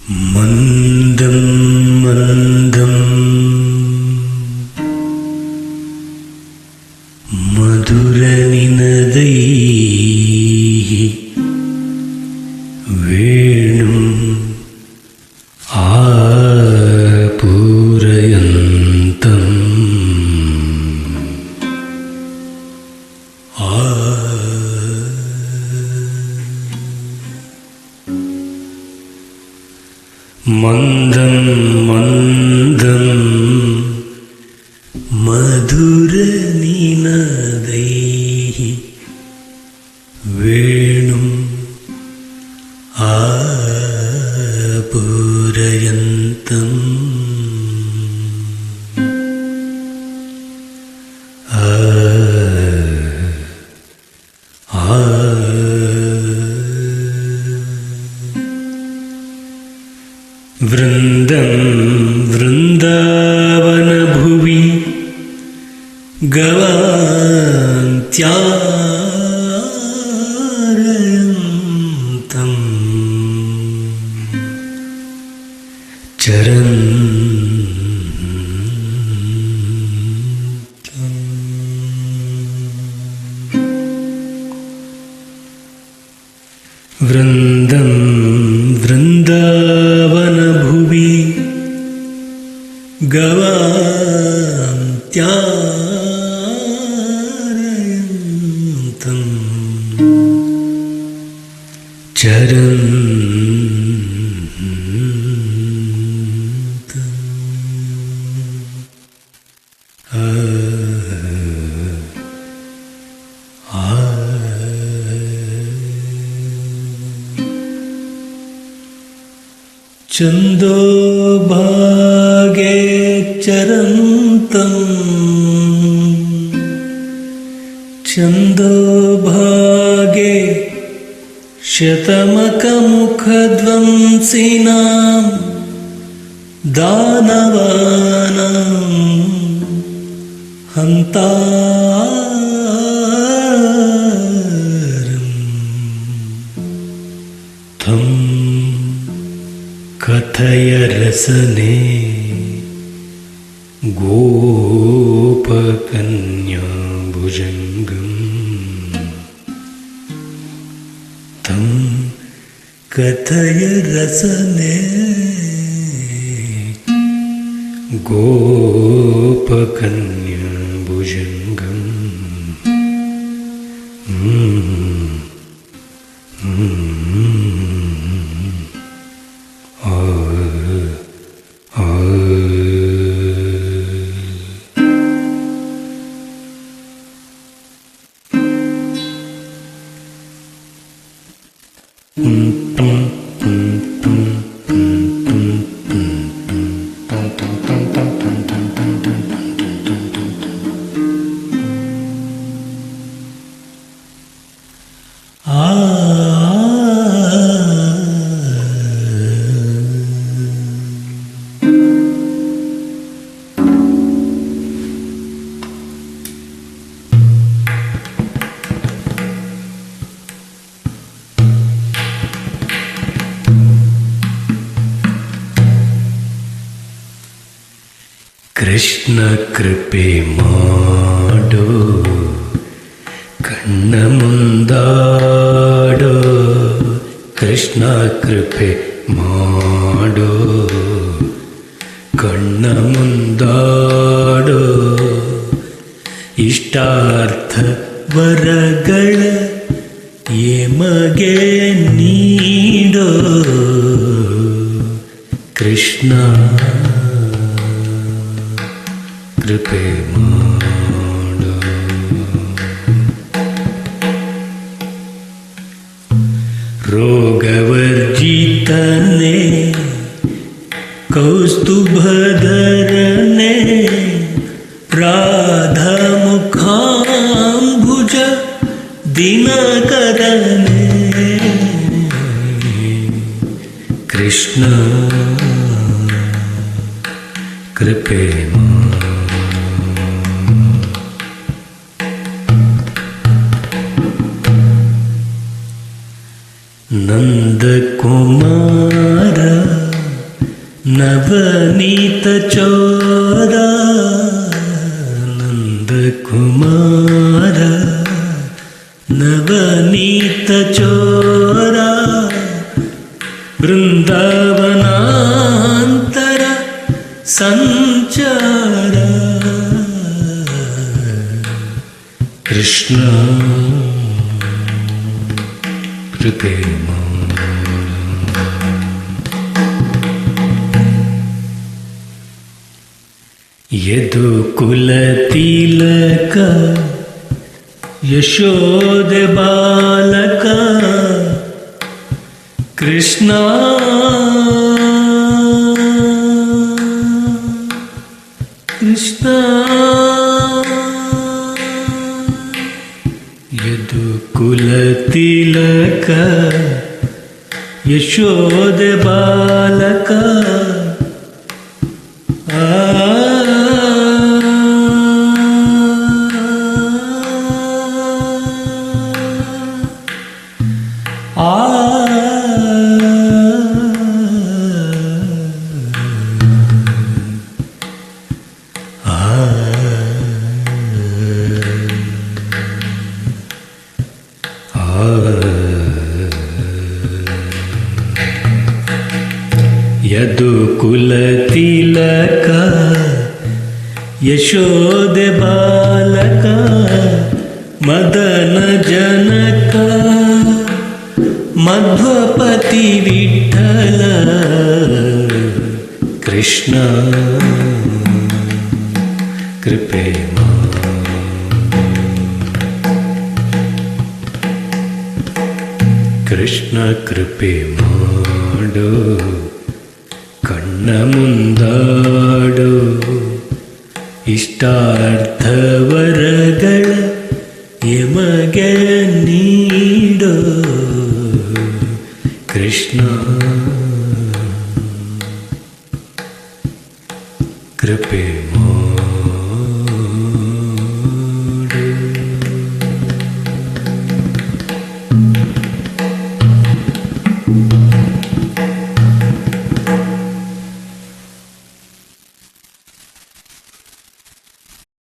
ಮಂದಂ ಮಂದಂ ಮಧುರನಿನದೈಃ ವೇಣುಂ ಆಪೂರಯಂತಂ ಮಂದಂ ಮಂದಂ ಮಧುರನಿನದೈಃ ವೇಣುಂ ಆಪೂರಯಂತಂ ವೃಂದಂ ವೃಂದಾವನಭುವಿ ಗವಾಂತ್ಯಾರಯಂತಂ ಚರಂತಂ ವೃಂದಂ ವೃಂದಾವನಭುವಿ ಗವಾಂತ್ಯಾರಯಂತಂ ಚರಂತಂ ಛಂದೋಭಾಗೆ ಚರಂತಂ ಛಂದೋಭಾಗೆ ಶತಮಖಮುಖಧ್ವಂಸಿನಾಂ ದಾನವಾನಾಂ ಹಂತಾರಂ ಥಂ ಕಥಯ ರಸನೆ ಗೋಪಕನ್ಯಾ ಭುಜಂಗಂ ತಂ ಕಥಯ ರಸನೆ ಗೋಪಕನ್ಯಾ ಭುಜಂಗಂ ಕೃಷ್ಣ ಕೃಪೆ ಮಾಡೋ ಕಣ್ಣ ಮುಂದಾಡೋ ಕೃಷ್ಣ ಕೃಪೆ ಮಾಡೋ ಕಣ್ಣ ಮುಂದಾಡೋ ಇಷ್ಟಾರ್ಥ ವರಗಳ ಎಮಗೆ ನೀಡೋ ಕೃಷ್ಣ ಕೃಪೆ ಮಾಡೋ ರೋಗವರ್ಜಿತನೆ ಕೌಸ್ತುಭಧರನೆ ರಾಧಾಮುಖಾಂಬುಜ ದಿನಕರನೆ ಕೃಷ್ಣ ಕೃಪೆ ನಂದಕುಮಾರ ನವನೀತ ಚೋರ ನಂದಕುಮಾರ, ನವನೀತ ಚೋರ ಬೃಂದಾವನಾಂತರ ಸಂಚಾರ. ಕೃಷ್ಣ ಕೃಪೆ ಯದು ಕುಲ ತಿಲಕ ಯಶೋದೆ ಬಾಲಕ ಕೃಷ್ಣ ಕೃಷ್ಣ. ಯದು ಕುಲ ತಿಲಕ ಯಶೋದೆ ಬಾಲಕ ಯದು ಕುಲ ತಿಲಕ ಯಶೋದೆ ಬಾಲಕ ಮದನ ಜನಕ ಮಧ್ವಪತಿ ವಿಠಲ ಕೃಷ್ಣ ಕೃಪೆ ಕೃಷ್ಣ ಕೃಪೆ ಮಾಡು ಕಣ್ಣ ಮುಂದಾಡು ಇಷ್ಟಾರ್ಥವರಗಳ ಎಮಗೆ ನೀಡು ಕೃಷ್ಣ ಕೃಪೆ